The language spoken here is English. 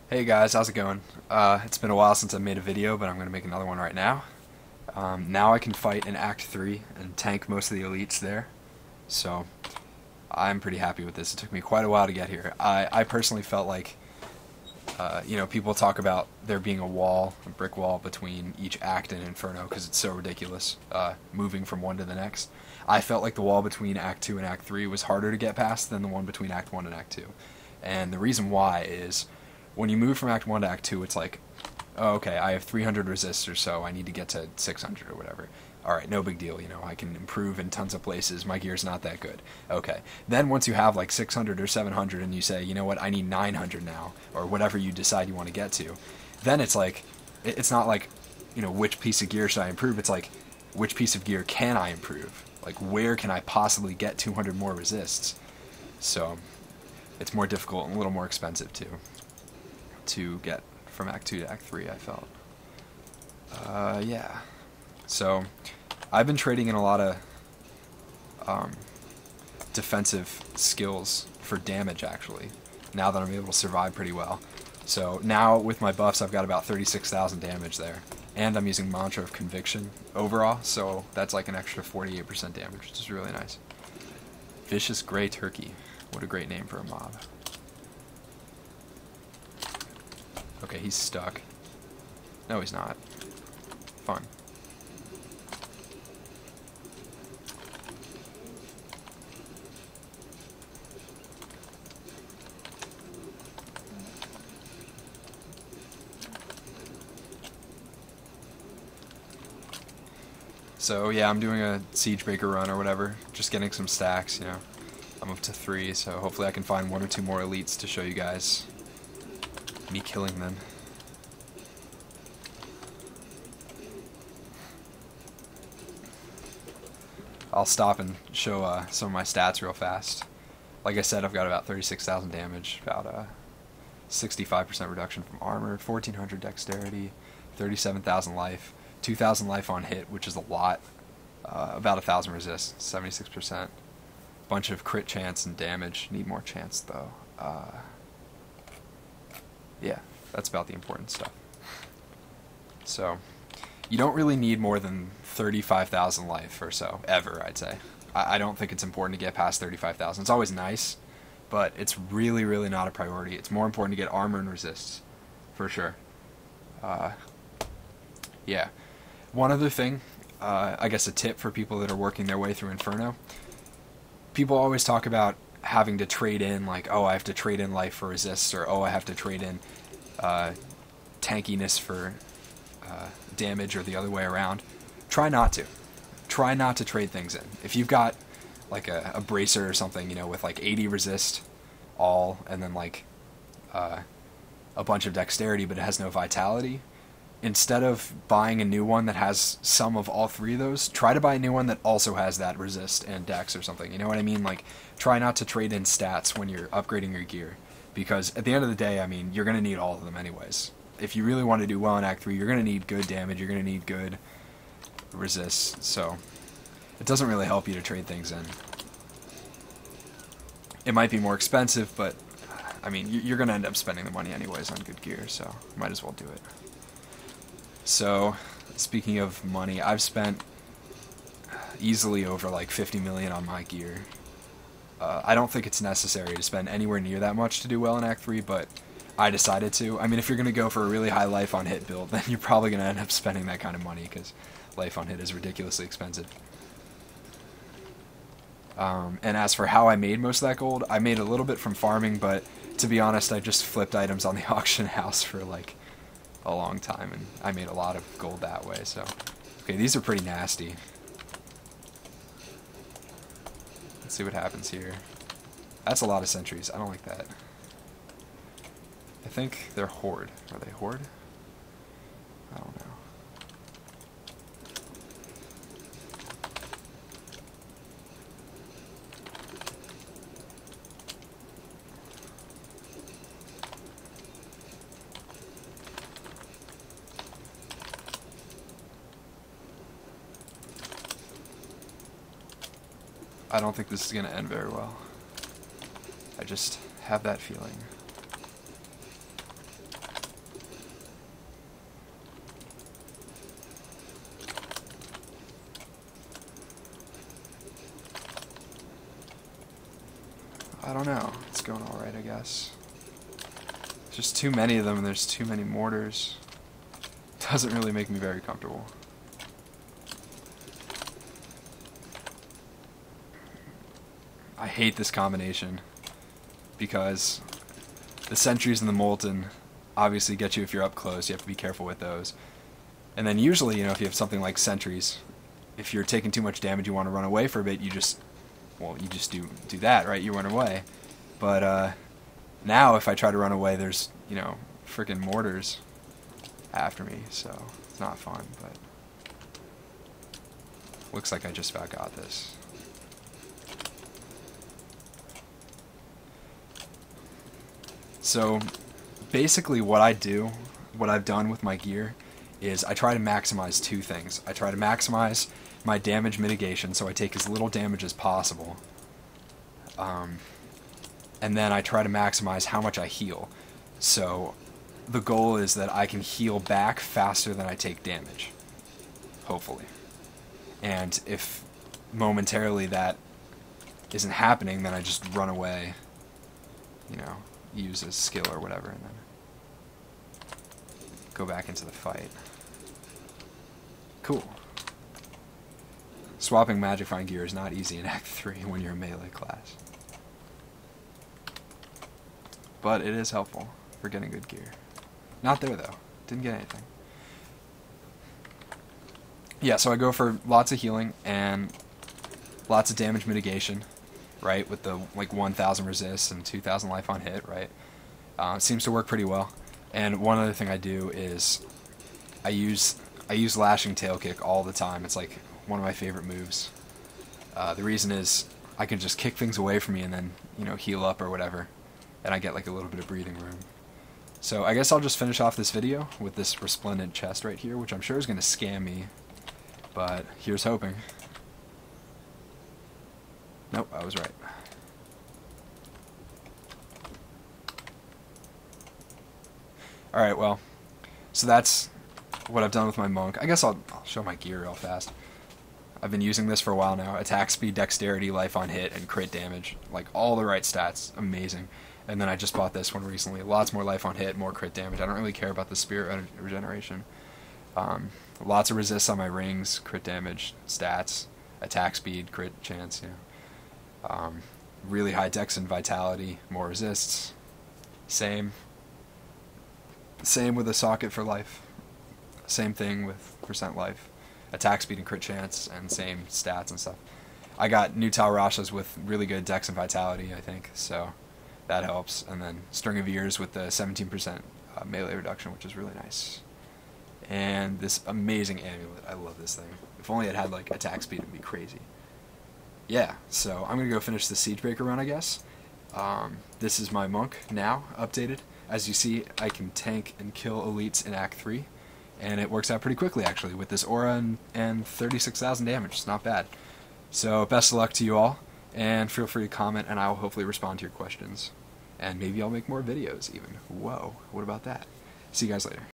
Hey guys, how's it going? It's been a while since I made a video, but I'm going to make another one right now. Now I can fight in Act 3 and tank most of the elites there, so I'm pretty happy with this. It took me quite a while to get here. I personally felt like, people talk about there being a wall, a brick wall between each act in Inferno because it's so ridiculous, moving from one to the next. I felt like the wall between Act 2 and Act 3 was harder to get past than the one between Act 1 and Act 2. And the reason why is when you move from Act 1 to Act 2, it's like, oh, okay, I have 300 resists or so, I need to get to 600 or whatever. Alright, no big deal, I can improve in tons of places, my gear's not that good. Okay. Then once you have like 600 or 700 and you say, you know what, I need 900 now, or whatever you decide you want to get to, then it's like, it's not like, which piece of gear should I improve? It's like, which piece of gear can I improve? Like, where can I possibly get 200 more resists? So, it's more difficult and a little more expensive too, to get from Act 2 to Act 3, I felt. Yeah. So, I've been trading in a lot of defensive skills for damage, actually, now that I'm able to survive pretty well. So, now with my buffs, I've got about 36,000 damage there. And I'm using Mantra of Conviction overall, so that's like an extra 48% damage, which is really nice. Vicious Grey Turkey. What a great name for a mob. Okay, he's stuck. No, he's not. Fun. So yeah, I'm doing a Siege Breaker run or whatever, just getting some stacks, I'm up to 3, so hopefully I can find 1 or 2 more elites to show you guys me killing them. I'll stop and show some of my stats real fast. Like I said, I've got about 36,000 damage, about 65% reduction from armor, 1400 dexterity, 37,000 life, 2,000 life on hit, which is a lot, about 1,000 resist, 76%. Bunch of crit chance and damage. Need more chance though. Yeah, that's about the important stuff. So, you don't really need more than 35,000 life or so, ever, I'd say. I don't think it's important to get past 35,000. It's always nice, but it's really, really not a priority. It's more important to get armor and resists, for sure. Yeah. One other thing, I guess a tip for people that are working their way through Inferno. People always talk about having to trade in, like, oh, I have to trade in life for resists, or oh, I have to trade in tankiness for damage, or the other way around. Try not to. Try not to trade things in. If you've got like a bracer or something, with like 80 resist all, and then like a bunch of dexterity, but it has no vitality, instead of buying a new one that has some of all 3 of those, try to buy a new one that also has that resist and dex or something. You know what I mean? Like, try not to trade in stats when you're upgrading your gear, because at the end of the day, I mean, you're going to need all of them anyways. If you really want to do well in Act 3, you're going to need good damage, you're going to need good resists, so it doesn't really help you to trade things in. It might be more expensive, but I mean, you're going to end up spending the money anyways on good gear, so might as well do it. So, speaking of money, I've spent easily over like 50 million on my gear. I don't think it's necessary to spend anywhere near that much to do well in Act 3, but I decided to. I mean, if you're going to go for a really high life on hit build, then you're probably going to end up spending that kind of money, because life on hit is ridiculously expensive. And as for how I made most of that gold, I made a little bit from farming, but to be honest, I just flipped items on the auction house for like a long time, and I made a lot of gold that way. So, okay, these are pretty nasty. Let's see what happens here. That's a lot of sentries. I don't like that. I think they're horde. Are they horde? I don't know. I don't think this is going to end very well. I just have that feeling. I don't know. It's going alright, I guess. There's just too many of them, and there's too many mortars. Doesn't really make me very comfortable. I hate this combination because the sentries and the molten obviously get you if you're up close. You have to be careful with those. And then usually, you know, if you have something like sentries, if you're taking too much damage, you want to run away for a bit, you just do that, right? You run away. But now if I try to run away, there's, you know, freaking mortars after me, so it's not fun, but looks like I just about got this. So basically what I've done with my gear is I try to maximize two things. I try to maximize my damage mitigation, so I take as little damage as possible. And then I try to maximize how much I heal. So the goal is that I can heal back faster than I take damage, hopefully. And if momentarily that isn't happening, then I just run away, you know, use a skill or whatever, and then go back into the fight. Cool. Swapping magic find gear is not easy in Act 3 when you're a melee class. But it is helpful for getting good gear. Not there though. Didn't get anything. Yeah, so I go for lots of healing and lots of damage mitigation, right? With the like 1,000 resist and 2,000 life on hit, right? It seems to work pretty well. And one other thing I do is I use lashing tail kick all the time. It's like one of my favorite moves. The reason is I can just kick things away from me and then, you know, heal up or whatever, and I get like a little bit of breathing room. So I guess I'll just finish off this video with this resplendent chest right here, which I'm sure is going to scam me, but here's hoping. Nope, I was right. Alright, well, so that's what I've done with my monk. I guess I'll show my gear real fast. I've been using this for a while now. Attack speed, dexterity, life on hit, and crit damage. Like, all the right stats. Amazing. And then I just bought this one recently. Lots more life on hit, more crit damage. I don't really care about the spirit regeneration. Lots of resists on my rings, crit damage, stats, attack speed, crit chance, you know. Really high dex and vitality, more resists. Same with a socket for life. Same thing with percent life. Attack speed and crit chance, and same stats and stuff. I got new Talrashas with really good dex and vitality, I think, so that helps. And then String of Ears with the 17% melee reduction, which is really nice. And this amazing amulet. I love this thing. If only it had like attack speed, it'd be crazy. Yeah, so I'm gonna go finish the Siegebreaker run, I guess. This is my monk now, updated. As you see, I can tank and kill elites in Act 3, and it works out pretty quickly actually with this aura and 36,000 damage. It's not bad. So best of luck to you all, and feel free to comment, and I will hopefully respond to your questions. And maybe I'll make more videos even. Whoa, what about that? See you guys later.